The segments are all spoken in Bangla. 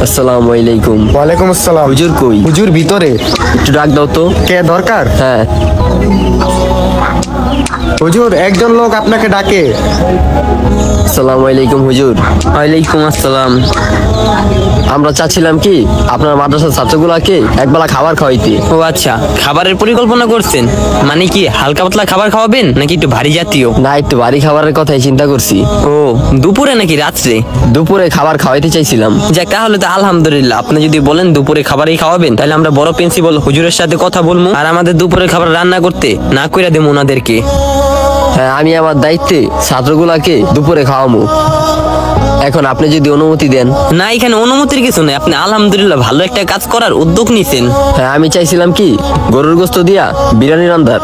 আসসালামু আলাইকুম। ওয়ালাইকুম আসসালাম। হুজুর কই? হুজুর ভিতরে। একটু ডাক দাও তো। কে দরকার? হ্যাঁ। হুজুর একজন লোক আপনাকে ডাকে। আসসালামু আলাইকুম হুজুর। ওয়ালাইকুম আসসালাম। আমরা চাচ্ছিলাম কি আপনার মাদ্রাসার ছাত্রগুলাকে একবেলা খাবার খাওয়াইতে। ও আচ্ছা, খাবারের পরিকল্পনা করছেন? মানে কি হালকা পাতলা খাবার খাওয়াবেন নাকি একটু ভারী জাতীয়? না, একটু বাড়ি খাবারের কথাই চিন্তা করছি। ও, দুপুরে নাকি রাত্রে? দুপুরে খাবার খাওয়াইতে চাইছিলাম। যাক, তাহলে তো আলহামদুলিল্লাহ। আপনি যদি বলেন দুপুরে খাবারই খাওয়াবেন, তাহলে আমরা বড় প্রিন্সিপাল হুজুরের সাথে কথা বলবো, আর আমাদের দুপুরে খাবার রান্না করতে না কইরা দেবো ওনাদেরকে। হ্যাঁ, আমি আমার দায়িত্বে ছাত্রগুলাকে দুপুরে খাওয়াবো। এখন আপনি যদি অনুমতি দেন। না, এখানে অনুমতির কিছু নেই। আপনি আলহামদুলিল্লাহ ভালো একটা কাজ করার উদ্যোগ নিছেন। হ্যাঁ, আমি চাইছিলাম কি গরুর গোস্ত দিয়া বিরিয়ানি রান্নার।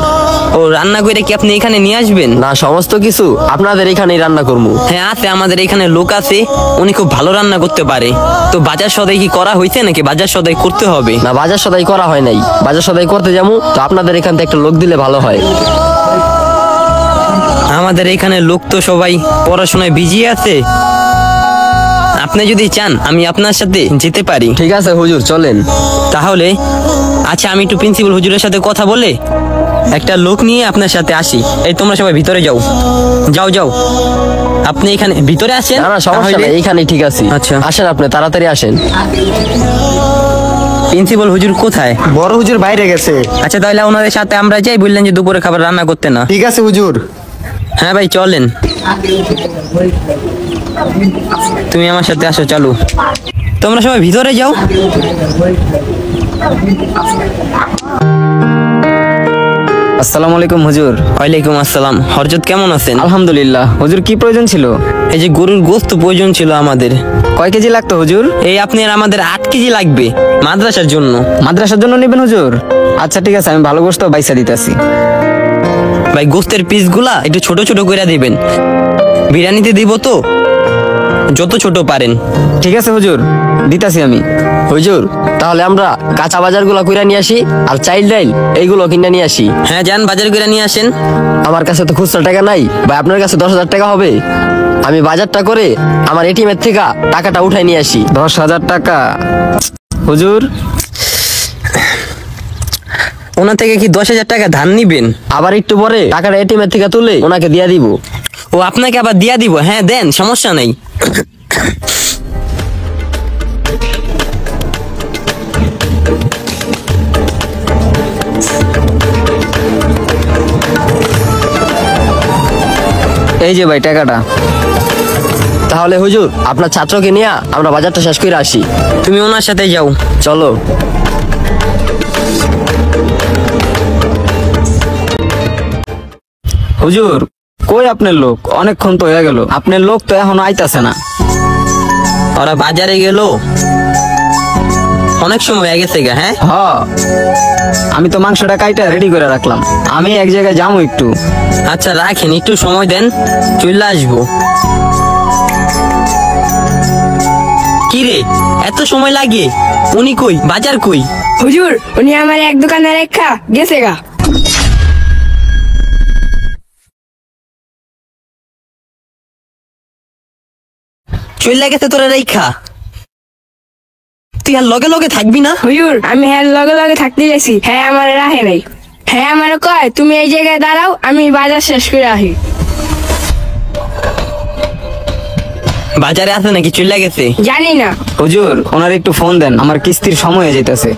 ও, রান্না করে কি আপনি এখানে নিয়ে আসবেন? না, সমস্ত কিছু আপনাদের এখানেই রান্না করবো। হ্যাঁ আছে, আমাদের এখানে লোক আছে, উনি খুব ভালো রান্না করতে পারে। তো বাজার সদাই কি করা হয়েছে নাকি বাজার সদাই করতে হবে? না, বাজার সদাই করা হয় নাই। বাজার সদাই করতে যাবো, তো আপনাদের এখান থেকে একটা লোক দিলে ভালো হয়। আমাদের এখানে লোক তো সবাই পড়াশোনায় বিজি আছে। আপনি যদি চান আমি আপনার সাথে যেতে পারি। ঠিক আছে হুজুর, চলেন তাহলে আচ্ছা, আমি একটু প্রিন্সিপাল হুজুরের সাথে কথা বলে একটা লোক নিয়ে আপনার সাথে আসি। এই তোমরা সবাই ভিতরে যাও, যাও যাও। আপনি এখানে ভিতরে আসেন। না না, সমস্যা নেই, এইখানেই ঠিক আছে। আচ্ছা। আসেন, আপনি তাড়াতাড়ি আসেন। প্রিন্সিপাল হুজুর কোথায়? বড় হুজুর বাইরে গেছে। আচ্ছা, তাহলে ওনাদের সাথে আমরা যাই। বললেন যে দুপুরে খাবার রান্না করতে না। ঠিক আছে হুজুর। হ্যাঁ ভাই, চলেন। তুমি আমার সাথে আসো, চলো। তোমরা সবাই ভিতরে যাও। আসসালামু আলাইকুম হুজুর। ওয়ালাইকুম আসসালাম। হরজত কেমন আছেন? আলহামদুলিল্লাহ। হুজুর কি প্রয়োজন ছিল? এই যে গরুর গোস্ত প্রয়োজন ছিল আমাদের। কয় কেজি লাগতো হুজুর? এই আপনার আমাদের 8 কেজি লাগবে মাদ্রাসার জন্য। মাদ্রাসার জন্য নেবেন হুজুর? আচ্ছা ঠিক আছে, আমি ভালো গোস্ত বাইসা দিতেছি। ভাই, গোস্তের পিসগুলা একটু ছোট ছোট করে দিবেন। বিরিয়ানিতে দিব তো, যত ছোট পারেন। ঠিক আছে হুজুর, দিতাছি আমি। হুজুর, তাহলে আমরা কাঁচা বাজারগুলো কইরা নিয়ে আসি, আর চাইল ডাইল এইগুলো কিনে নিয়ে আসি। হ্যাঁ, যান বাজার করে নিয়ে আসেন। আমার কাছে তো খুচরা টাকা নাই ভাই, আপনার কাছে 10,000 টাকা হবে? আমি বাজারটা করে আমার এটিএম এর থেকে টাকাটা উঠাই নিয়ে আসি। 10,000 টাকা হুজুর? ওনার থেকে কি 10,000 টাকা ধার নিবেন? আবার একটু পরে টাকাটা এটিএম এর থেকে তুলে ওনাকে দিয়ে দিব। ও, আপনাকে আবার দিয়া দিব? হ্যাঁ দেন, সমস্যা নাই। এই যে ভাই টাকাটা। তাহলে হুজুর, আপনার ছাত্রকে নিয়ে আমরা বাজারটা শেষ করে আসি। তুমি ওনার সাথে যাও, চলো। হুজুর কই আপনার লোক? অনেকক্ষণ তো হয়ে গেল, আপনার লোক তো এখনো আইতাছে না। ওরা বাজারে গেল, অনেক সময় হয়ে গেছে গা। হ্যাঁ, হ, আমি তো মাংসটা কাইটা রেডি করে রাখলাম, আমি এক জায়গায় যাবো একটু। আচ্ছা রাখেন, একটু সময় দেন, চলে আসবো। কি রে, এত সময় লাগে? উনি কই? বাজার কই? হুজুর, উনি আমার এক দোকানে রেখা গেছে গা। চলে গেছে তোরা রেখা? তুই আর লগে লগে থাকবি না? হুজুর, আমি হ্যাঁ লগে লগে থাকতে গেছি, হ্যাঁ আমার রাহে নাই। হ্যাঁ আমার কয় তুমি এই জায়গায় দাঁড়াও, আমি বাজার শেষ করে আসি। বাজারে আছে নাকি চলে গেছে? জানি না। হুজুর ওনার একটু ফোন দেন, আমার কিস্তির সময় হয়ে যেতেছে।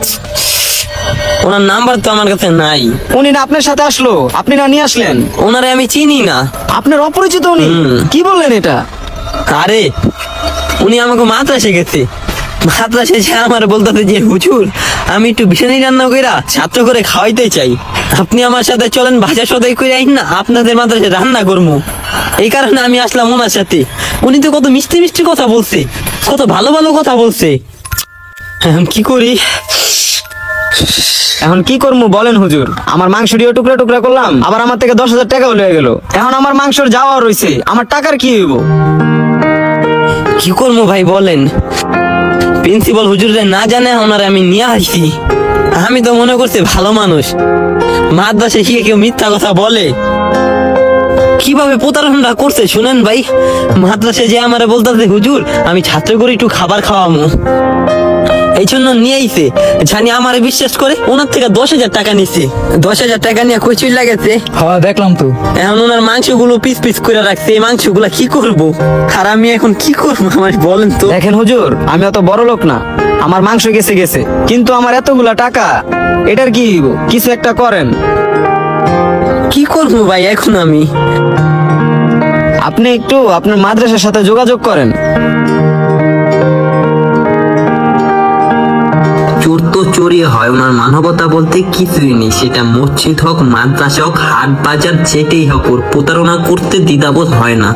ওনার নাম্বার তো আমার কাছে নাই। উনি না আপনার সাথে আসলো, আপনি না নিয়ে আসলেন? ওনারে আমি চিনি না। আপনার অপরিচিত উনি? কি বললেন এটা? আরে, উনি আমাকে মাদ্রাসে গেছে। মাদ্রাসে সে আমার বলতেছে যে হুজুর, আমি একটু বিরিয়ানি রান্না কইরা ছাত্র করে খাওয়াইতে চাই, আপনি আমার সাথে চলেন, বাজার সদাই করে আইন না, আপনাদের মাদ্রাসে রান্না করবো। এই কারণে আমি আসলাম ওনার সাথে। উনি তো কত মিষ্টি মিষ্টি কথা বলছে, কত ভালো ভালো কথা বলছে। কি করি এখন? কি করবো বলেন হুজুর? আমার মাংসটিও টুকরা টুকরা করলাম, আবার আমার থেকে 10,000 টাকাও লয়ে গেল। এখন আমার মাংসর যাওয়া রয়েছে, আমার টাকার কি হইব? কি করবো ভাই বলেন? প্রিন্সিপাল হুজুরে না জানে ওনারে আমি নিয়ে আসি। আমি তো মনে করছি ভালো মানুষ, মাদ্রাসায় শিখে কেউ মিথ্যা কথা বলে। কিভাবে প্রতারণা করছে শুনেন ভাই, মাদ্রাসায় যে আমারে বলতেছে হুজুর আমি ছাত্র করে একটু খাবার খাওয়ামু, এই জন্য নিয়ে আইছে। জানি আমারে বিশ্বাস করে ওনার থেকে 10,000 টাকা নিছে। 10,000 টাকা নিয়ে কই চুল লাগেছে। হ্যাঁ দেখলাম তো। এখন ওনার মাংসগুলো পিস পিস করে রাখছে, এই মাংসগুলা কি করব? আর আমি এখন কি করবো আমার বলেন তো। দেখেন হুজুর, আমি অত বড় লোক না, আমার মাংস গেছে গেছে, কিন্তু আমার এতগুলা টাকা, এটার কি হইব? কিছু একটা করেন। কি করবো ভাই এখন আমি? আপনি একটু আপনার মাদ্রাসার সাথে যোগাযোগ করেন। চোর তো চোরই হয়, ওনার মানবতা বলতে কিছুই নেই। সেটা মসজিদ হোক, মাদ্রাসা হোক, হাট বাজার, যেটাই হোক, ওর প্রতারণা করতে দ্বিধাবোধ হয় না।